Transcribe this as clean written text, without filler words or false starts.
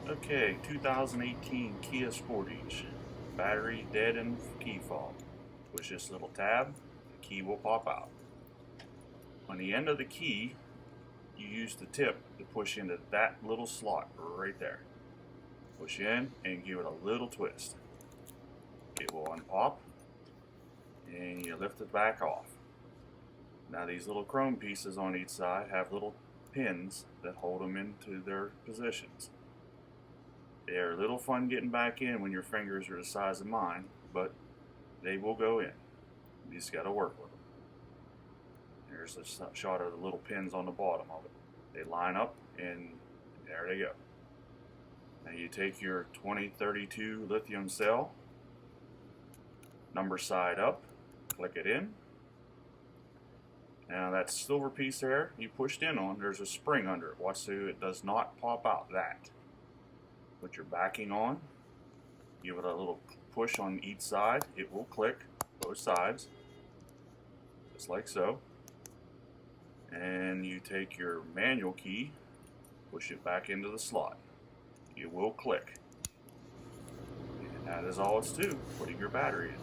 Okay, 2018 Kia Sportage. Battery dead in key fob. Push this little tab, the key will pop out. On the end of the key, you use the tip to push into that little slot right there. Push in and give it a little twist. It will unpop and you lift it back off. Now these little chrome pieces on each side have little pins that hold them into their positions. They are a little fun getting back in when your fingers are the size of mine, but they will go in. You just got to work with them. There's a shot of the little pins on the bottom of it. They line up and there they go. Now you take your 2032 lithium cell, number side up, click it in. Now that silver piece there you pushed in on, there's a spring under it. Watch so it does not pop out that. Put your backing on, give it a little push on each side, it will click both sides, just like so. And you take your manual key, push it back into the slot. It will click. And that is all it's to putting your battery in.